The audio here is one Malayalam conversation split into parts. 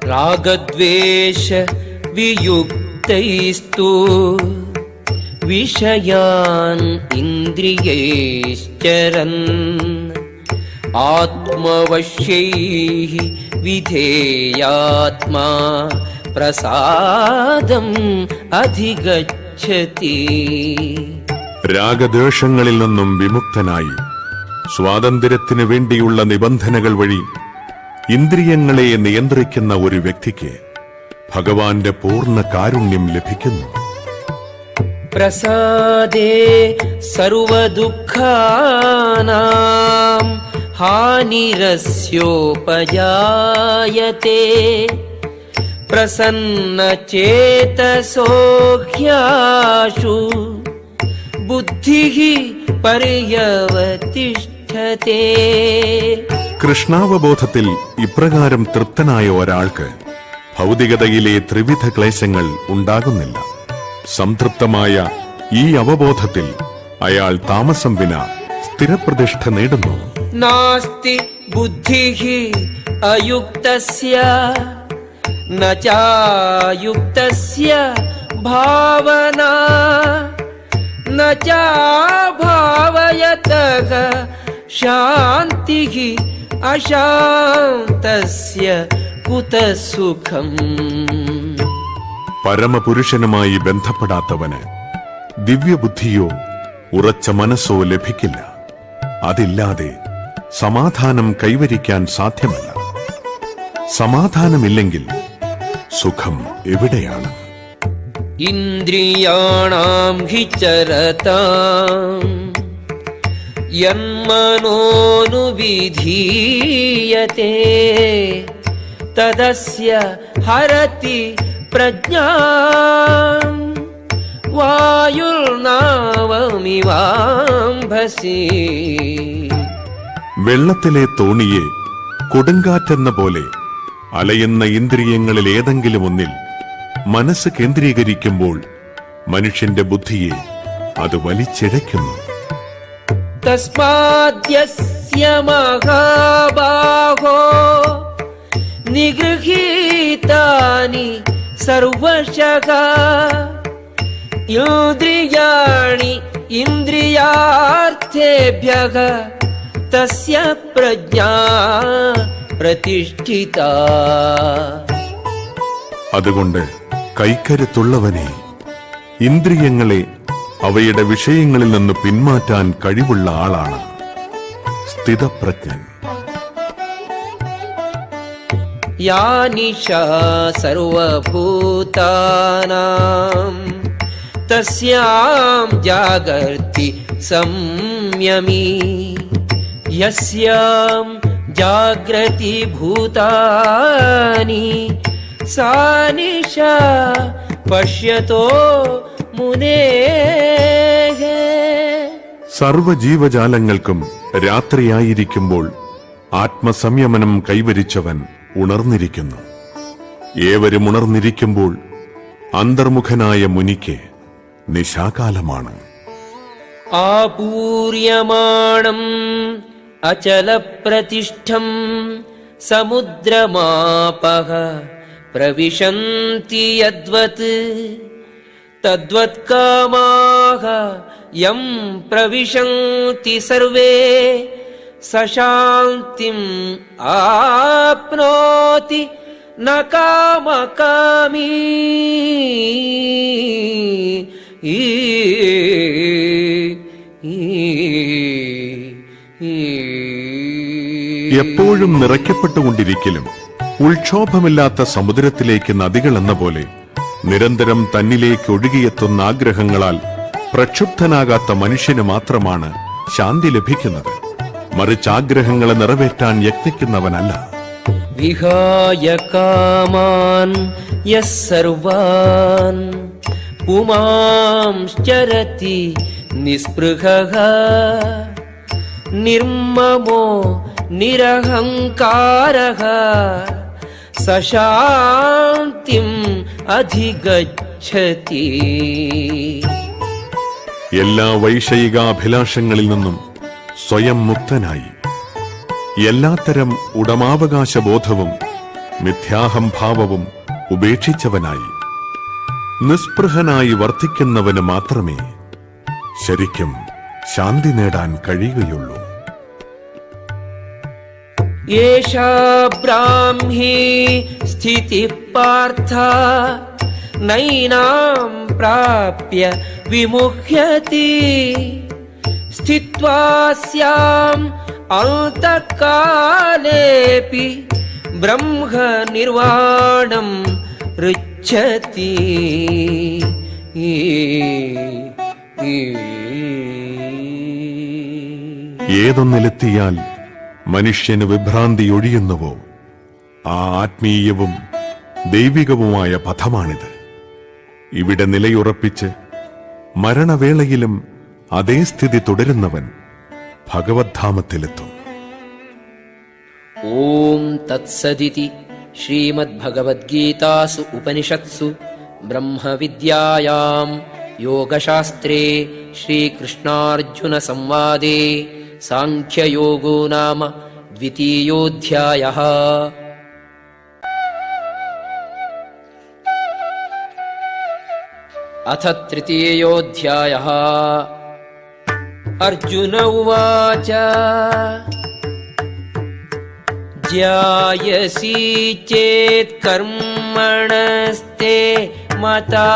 രാഗദ്വേഷ വിയുക്തൈസ്തു വിഷയാൻ ഇന്ദ്രിയൈശ്ചരൻ ആത്മവശ്യൈഃ വിധേയാത്മാ പ്രസാദം അധിഗച്ഛതി. രാഗദ്വേഷങ്ങളിൽ നിന്നും വിമുക്തനായി സ്വാതന്ത്ര്യത്തിനു വേണ്ടിയുള്ള നിബന്ധനകൾ വഴി ഇന്ദ്രിയങ്ങളെ നിയന്ത്രിക്കുന്ന ഒരു വ്യക്തിക്ക് ഭഗവാന്റെ പൂർണ്ണ കാരുണ്യം ലഭിക്കുന്നു. പ്രസാദേ സർവദുഃഖാനാം ഹാനിരസ്യോപജായത്തെ പ്രസന്നചേതസോ ഹ്യാശു ബുദ്ധിഃ പര്യവതിഷ്ഠതേ. കൃഷ്ണാവബോധത്തിൽ ഇപ്രകാരം തൃപ്തനായ ഒരാൾക്ക് ഭൗതികതയിലെ ത്രിവിധ ക്ലേശങ്ങൾ ഉണ്ടാകുന്നില്ല. സംതൃപ്തമായ ഈ അവബോധത്തിൽ അയാൾ താമസം വിന സ്ഥിരപ്രതിഷ്ഠ നേടുന്നു. നാസ്തി ബുദ്ധിഃ അയുക്തസ്യ ന ചായുക്തസ്യ ഭാവനാ ന ചാഭാവയതഃ ശാന്തിഃ അശാന്തസ്യ കുതഃ സുഖം. പരമപുരുഷനുമായി ബന്ധപ്പെടാത്തവന് ദിവ്യബുദ്ധിയോ ഉറച്ച മനസ്സോ ലഭിക്കില്ല. അതില്ലാതെ സമാധാനം കൈവരിക്കാൻ സാധ്യമല്ല. സമാധാനമില്ലെങ്കിൽ സുഖം എവിടെയാണ്? ഇന്ദ്രിയാണാം ഹി ചരതാം യന്മനോനുവിധീയതേ തദസ്യ ഹരതി പ്രജ്ഞാം വായുർനാവമിവാംഭസി. വെള്ളത്തിലെ തോണിയെ കൊടുങ്കാറ്റെന്ന പോലെ അലയുന്ന ഇന്ദ്രിയങ്ങളിൽ ഏതെങ്കിലും ഒന്നിൽ മനസ്സ് കേന്ദ്രീകരിക്കുമ്പോൾ മനുഷ്യന്റെ ബുദ്ധിയെ അത് വലിച്ചിഴയ്ക്കുന്നു. തസ്മാദ്യസ്യ മഹാബാഹോ നിഗൃഹീതാനി സർവശഃ ഇന്ദ്രിയാണി ഇന്ദ്രിയാർത്ഥേഭ്യഃ തസ്യ പ്രജ്ഞാ പ്രതിഷ്ഠിത. അതുകൊണ്ട് കൈക്കരുത്തുള്ളവനെ, ഇന്ദ്രിയങ്ങളെ അവയുടെ വിഷയങ്ങളിൽ നിന്ന് പിന്മാറ്റാൻ കഴിവുള്ള ആളാണ് സ്ഥിതപ്രജ്ഞൻ. യാ നിശാ സർവഭൂതാനാം തസ്യാം ജാഗർത്തി സംയമി യസ്യാം ജാഗ്രതി ഭൂതാനി സാ നിശാ പശ്യതോ മുനേഃ. സർവജീവജാലങ്ങൾക്കും രാത്രിയായിരിക്കുമ്പോൾ ആത്മസംയമനം കൈവരിച്ചവൻ ഉണർന്നിരിക്കുന്നു. ഏവരും ഉണർന്നിരിക്കുമ്പോൾ അന്തർമുഖനായ മുനിക്ക് നിശാകാലമാണ്. ആപൂര്യമാണം അചലപ്രതിഷ്ഠം സമുദ്രമാപഃ പ്രവിശന്തി യദ്വത് തദ്വത് കാമാഃ യം പ്രവിശന്തി സർവേ സശാന്തിം ആപ്നോതി ന കാമകാമീ. എപ്പോഴും നിറയ്ക്കപ്പെട്ടുകൊണ്ടിരിക്കലും ഉൾക്ഷോഭമില്ലാത്ത സമുദ്രത്തിലേക്ക് നദികൾ എന്ന പോലെ നിരന്തരം തന്നിലേക്ക് ഒഴുകിയെത്തുന്ന ആഗ്രഹങ്ങളാൽ പ്രക്ഷുബ്ധനാകാത്ത മനുഷ്യന് മാത്രമാണ് ശാന്തി ലഭിക്കുന്നത്. മറിച്ച് ആഗ്രഹങ്ങളെ നിറവേറ്റാൻ യത്നിക്കുന്നവനല്ല. വിഹായ കാമാൻ യഃ സർവാൻ പുമാംശ്ചരതി നിസ്പൃഹഃ നിർമ്മമോ നിരഹങ്കാരഃ സശാന്തിം അധിഗച്ഛതി. എല്ലാ വൈഷയികാഭിലാഷങ്ങളിൽ നിന്നും സ്വയം മുക്തനായി എല്ലാത്തരം ഉടമാവകാശ ബോധവും മിഥ്യാഹംഭാവവും ഉപേക്ഷിച്ചവനായി നിസ്പൃഹനായി വർത്തിക്കുന്നവന് മാത്രമേ ശരിക്കും ശാന്തി നേടാൻ കഴിയുകയുള്ളൂ. ഏഷാ ബ്രാഹ്മീ സ്ഥിതിഃ പാർത്ഥ നൈനാം പ്രാപ്യ വിമുഹ്യതി സ്ഥിത്വാ സ്യാം അന്തകാലേപി ബ്രഹ്മ നിർവാണം ഋച്ഛതി. ഏതൊന്നിലെത്തിയാൽ മനുഷ്യന് വിഭ്രാന്തി ഒഴിയുന്നുവോ ആ ആത്മീയവും ദൈവികവുമായ പഥമാണിത്. ഇവിടെ നിലയുറപ്പിച്ച് മരണവേളയിലും അതേ സ്ഥിതി തുടരുന്നവൻ ഭഗവദ്ധാമത്തിലെത്തും. ഓം തത്സദിതി ശ്രീമദ്ഭഗവദ്ഗീതാസു ഉപനിഷത്സു ബ്രഹ്മവിദ്യായാം യോഗശാസ്ത്രേ ശ്രീകൃഷ്ണാർജുന സംവാദേ സാംഖ്യയോഗോ നാമ ദ്വിതീയോऽധ്യായഃ. അഥ തൃതീയോऽധ്യായഃ. അർജുന ഉവാച ജ്യായസി ചേത് കർമ്മണസ്തേ മതാ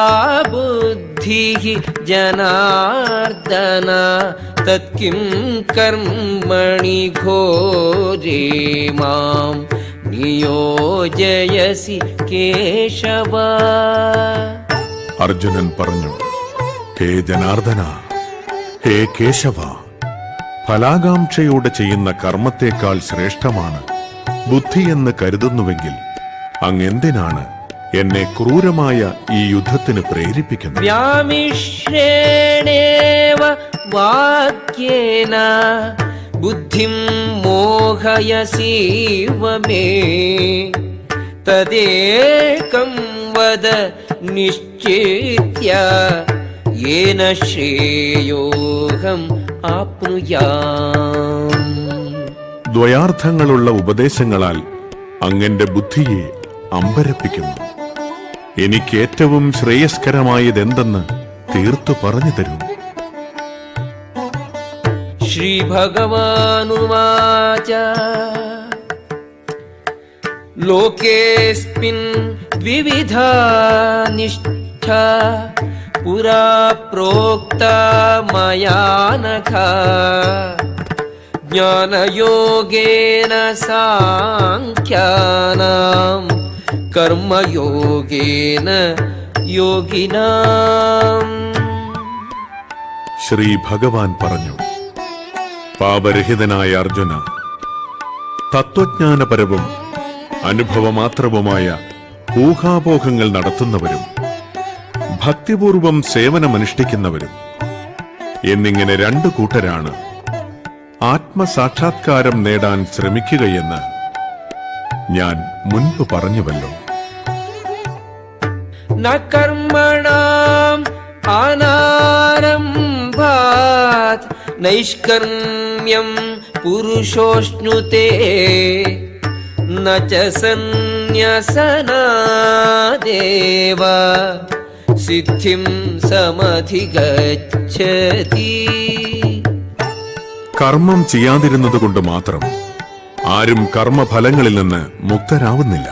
ബുദ്ധിഃ ജനാർദ്ദന തത്കിം കർമ്മണി ഘോരേ മാം നിയോജയസി കേശവ. അർജുനൻ പറഞ്ഞു, ഹേ ജനാർദ്ദന, ഹേ കേശവ, ഫലാകാംക്ഷയോടെ ചെയ്യുന്ന കർമ്മത്തേക്കാൾ ശ്രേഷ്ഠമാണ് ബുദ്ധിയെന്ന് കരുതുന്നുവെങ്കിൽ അങ്ങെന്തിനാണ് എന്നെ ക്രൂരമായ ഈ യുദ്ധത്തിന് പ്രേരിപ്പിക്കുന്നത്? വ്യാമിശ്രേണേവ വാക്യേന ബുദ്ധിം മോഹയസീവ മേ തദേകം വദ നിശ്ചിത്യ യേന ശ്രേയോഹം ആപ്നുയാം. ദ്വയാർത്ഥങ്ങളുള്ള ഉപദേശങ്ങളാൽ അങ്ങന്റെ ബുദ്ധിയെ അമ്പരപ്പിക്കുന്നു. എനിക്ക് ഏറ്റവും ശ്രേയസ്കരമായതെന്തെന്ന് തീർത്തു പറഞ്ഞു തരൂ. ശ്രീഭഗവാനുവാച ലോകേസ്മിൻ ദ്വിവിധാ നിഷ്ഠാ പുരാ പ്രോക്ത മയാ നഘ ജ്ഞാനയോഗേന സാംഖ്യാനാം കർമ്മയോഗേന യോഗിനാം. ശ്രീ ഭഗവാൻ പറഞ്ഞു, പാപരഹിതനായ അർജുന, തത്വജ്ഞാനപരവും അനുഭവമാത്രവുമായ ഊഹാപോഹങ്ങൾ നടത്തുന്നവരും ഭക്തിപൂർവം സേവനമനുഷ്ഠിക്കുന്നവരും എന്നിങ്ങനെ രണ്ടു കൂട്ടരാണ് ആത്മസാക്ഷാത്കാരം നേടാൻ ശ്രമിക്കുകയെന്ന് ഞാൻ മുൻപ് പറഞ്ഞുവല്ലോ. ന കർമ്മണാം അനാരംഭാത് നൈഷ്കർമ്മ്യം പുരുഷോഷ്ണുതേ ന ച സന്ന്യസനാദേവ സിദ്ധിം സമധിഗച്ഛതി. കർമ്മം ചെയ്യാതിരുന്നതുകൊണ്ട് മാത്രം ആരും കർമ്മഫലങ്ങളിൽ നിന്ന് മുക്തരാവുന്നില്ല.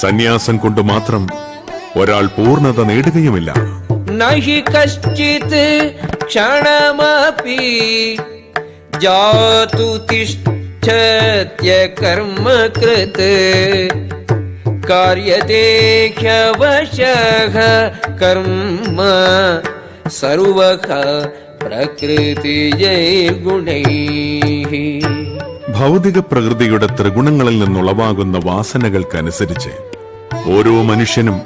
സന്യാസം കൊണ്ട് മാത്രം ഒരാൾ പൂർണ്ണത നേടുകയുമില്ല. നഹി കശ്ചിത് ക്ഷണമപി ജാതു തിഷ്ഠത്യ കർമ്മകൃത് കാര്യതേ ഹ്യവശഃ കർമ്മ സർവഃ പ്രകൃതിജൈർഗുണൈഃ. ഭൗതിക പ്രകൃതിയുടെ ത്രിഗുണങ്ങളിൽ നിന്നുളവാകുന്ന വാസനകൾക്കനുസരിച്ച് ഓരോ മനുഷ്യനും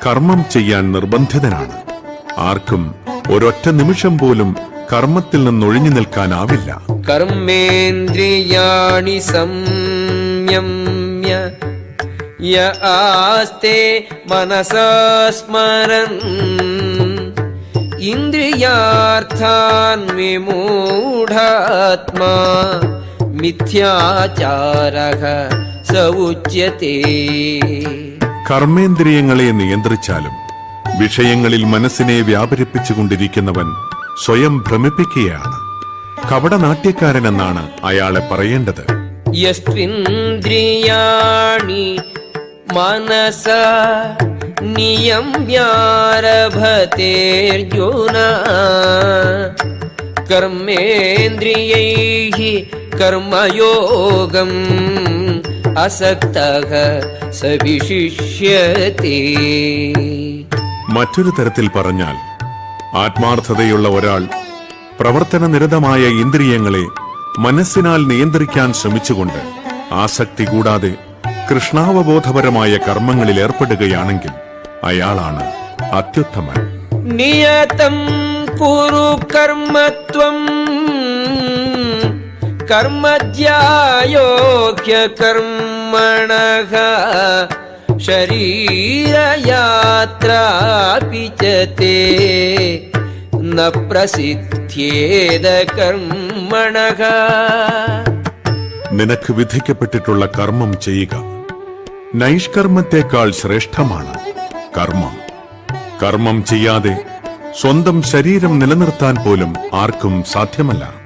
കർമ്മം ചെയ്യാൻ നിർബന്ധിതനാണ്. ആർക്കും ഒരൊറ്റ നിമിഷം പോലും കർമ്മത്തിൽ നിന്നൊഴിഞ്ഞു നിൽക്കാനാവില്ല. കർമ്മേന്ദ്രിയാണി സംയമ്യ യ ആസ്തേ മനസാ സ്മരൻ ഇന്ദ്രിയാർത്ഥാൻ വിമൂഢാത്മാ മിഥ്യാചാരഃ स उच्यते കർമ്മേന്ദ്രിയങ്ങളെ നിയന്ത്രിച്ചാലും വിഷയങ്ങളിൽ മനസ്സിനെ വ്യാപരിപ്പിച്ചുകൊണ്ടിരിക്കുന്നവൻ സ്വയം ഭ്രമിപ്പിക്കുകയാണ്. കപടനാട്യക്കാരനെന്നാണ് അയാളെ പറയേണ്ടത്. यस्त्विन्द्रियाणि मनसा नियम्यारभतेऽर्जुन कर्मेन्द्रियैः कर्मयोगम् असक्तः स विशिष्यते. മറ്റൊരു തരത്തിൽ പറഞ്ഞാൽ, ആത്മാർത്ഥതയുള്ള ഒരാൾ പ്രവർത്തനനിരതമായ ഇന്ദ്രിയങ്ങളെ മനസ്സിനാൽ നിയന്ത്രിക്കാൻ ശ്രമിച്ചുകൊണ്ട് ആസക്തി കൂടാതെ കൃഷ്ണാവബോധപരമായ കർമ്മങ്ങളിൽ ഏർപ്പെടുകയാണെങ്കിൽ അയാളാണ് അത്യുത്തമൻ. നിയതം കുരു കർമ്മത്വം കർമ്മധ്യായോഗ്യ കർമ്മണഃ ശരീരയാത്രാപി ച തേ ന പ്രസിദ്ധ്യേത കർമ്മണഃ. നിനക്ക് വിധിക്കപ്പെട്ടിട്ടുള്ള കർമ്മം ചെയ്യുക. നൈഷ്കർമ്മത്തെക്കാൾ ശ്രേഷ്ഠമാണ് കർമ്മം. കർമ്മം ചെയ്യാതെ സ്വന്തം ശരീരം നിലനിർത്താൻ പോലും ആർക്കും സാധ്യമല്ല.